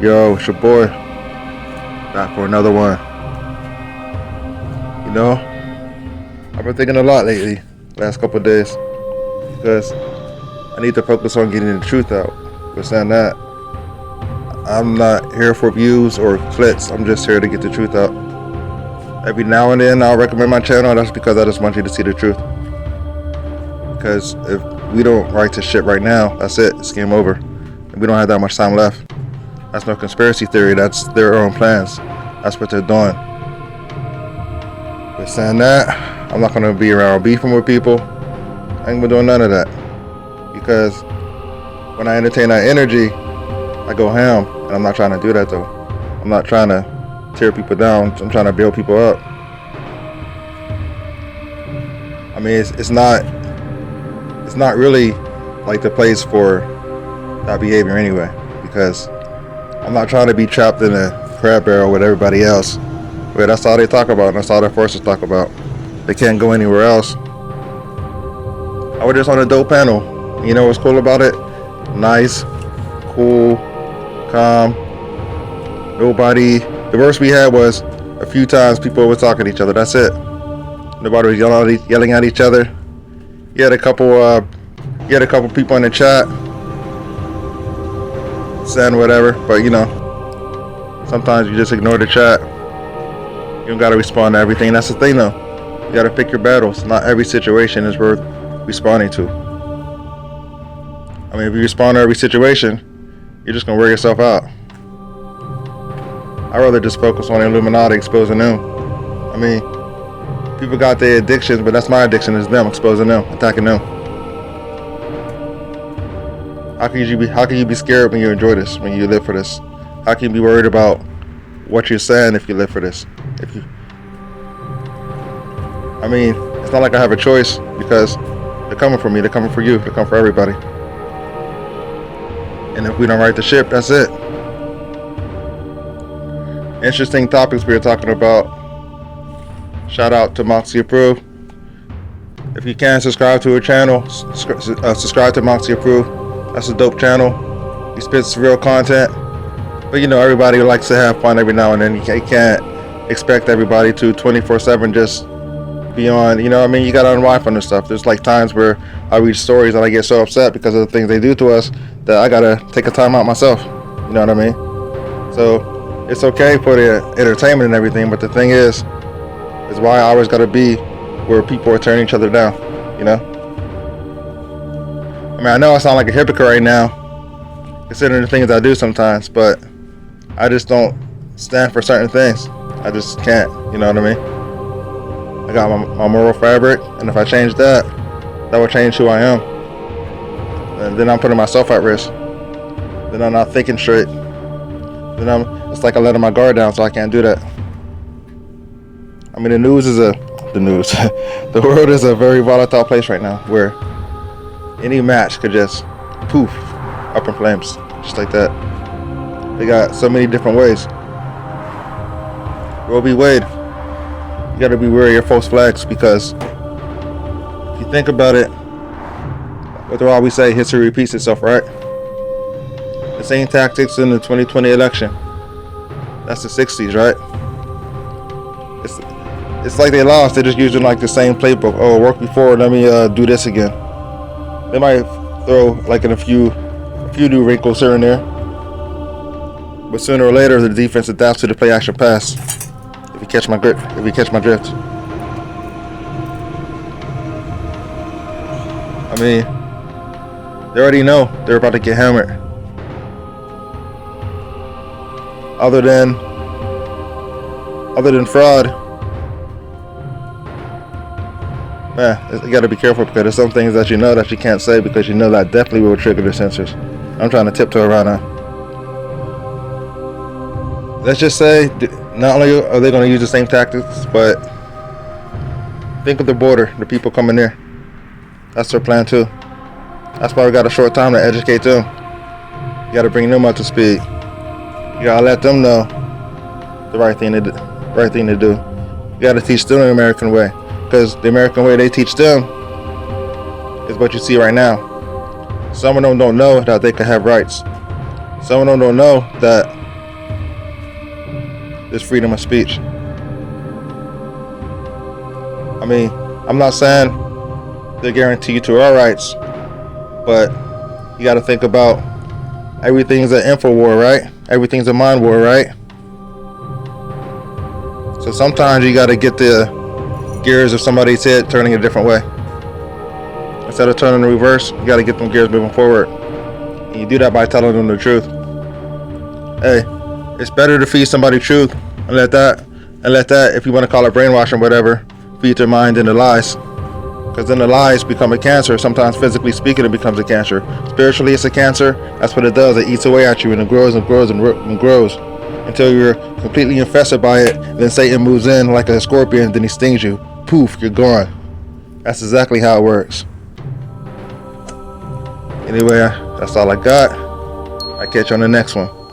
Yo, it's your boy. Back for another one. You know, I've been thinking a lot lately, last couple of days, because I need to focus on getting the truth out. But saying that, I'm not here for views or clicks. I'm just here to get the truth out. Every now and then I'll recommend my channel. That's because I just want you to see the truth. Because if we don't write this shit right now, that's it. It's game over. And we don't have that much time left. That's no conspiracy theory. That's their own plans. That's what they're doing. But saying that, I'm not going to be around beefing with people. I ain't been doing none of that. Because when I entertain that energy, I go ham. And I'm not trying to do that though. I'm not trying to tear people down. I'm trying to build people up. I mean, it's not really like the place for that behavior anyway. Because I'm not trying to be trapped in a crab barrel with everybody else. But that's all they talk about, and that's all their forces talk about. They can't go anywhere else. I was just on a dope panel. You know what's cool about it? Nice, cool, calm. Nobody. The worst we had was a few times people were talking to each other. That's it. Nobody was yelling at each other. You had a couple people in the chat saying whatever, but you know, sometimes you just ignore the chat. You don't gotta respond to everything. That's the thing though. You gotta pick your battles. Not every situation is worth responding to. I mean, if you respond to every situation, you're just gonna wear yourself out. I'd rather just focus on the Illuminati, exposing them. I mean, people got their addictions, but that's my addiction, is them, exposing them, attacking them. How can you be scared when you enjoy this, when you live for this? How can you be worried about what you're saying if you live for this? I mean, it's not like I have a choice, because they're coming for me, they're coming for you, they're coming for everybody. And if we don't right the ship, that's it. Interesting topics we were talking about. Shout out to Moxie Approved. If you can, subscribe to her channel. Subscribe to Moxie Approved. That's a dope channel. He spits real content. But you know, everybody likes to have fun every now and then. You can't expect everybody to 24/7 just be on, you know what I mean? You gotta unwind from this stuff. There's like times where I read stories and I get so upset because of the things they do to us that I gotta take a time out myself. You know what I mean? So it's okay for the entertainment and everything, but the thing is why I always gotta be where people are turning each other down, you know? I mean, I know I sound like a hypocrite right now, considering the things I do sometimes, but I just don't stand for certain things. I just can't, you know what I mean? I got my moral fabric, and if I change that, that will change who I am. And then I'm putting myself at risk. Then I'm not thinking straight. Then it's like I'm letting my guard down, so I can't do that. I mean, the world is a very volatile place right now, where any match could just poof, up in flames, just like that. They got so many different ways. Roe v. Wade, you gotta be wary of your false flags, because if you think about it, what do I always say, history repeats itself, right? The same tactics in the 2020 election. That's the 60s, right? It's like they lost. They're just using like the same playbook. Oh, worked before, let me do this again. They might throw like in a few new wrinkles here and there, but sooner or later the defense adapts to the play action pass. If you catch my drift. I mean, they already know they're about to get hammered. Other than fraud, man, you gotta be careful, because there's some things that you know that you can't say, because you know that definitely will trigger the censors. I'm trying to tiptoe around that. Let's just say, not only are they going to use the same tactics, but think of the border, the people coming there. That's their plan too. That's why we got a short time to educate them. You got to bring them up to speed. You got to let them know the right thing to do. You got to teach them the American way, because the American way they teach them is what you see right now. Some of them don't know that they can have rights. Some of them don't know that this freedom of speech. I mean, I'm not saying they guarantee you to our rights, but you got to think about everything's an info war, right? Everything's a mind war, right? So sometimes you got to get the gears of somebody's head turning a different way. Instead of turning in reverse, you got to get them gears moving forward. And you do that by telling them the truth. Hey, it's better to feed somebody truth and let that, if you want to call it brainwashing, whatever, feed their mind than the lies. Because then the lies become a cancer. Sometimes physically speaking, it becomes a cancer. Spiritually, it's a cancer. That's what it does. It eats away at you, and it grows and grows and grows until you're completely infested by it. Then Satan moves in like a scorpion, then he stings you. Poof, you're gone. That's exactly how it works. Anyway, that's all I got. I'll catch you on the next one.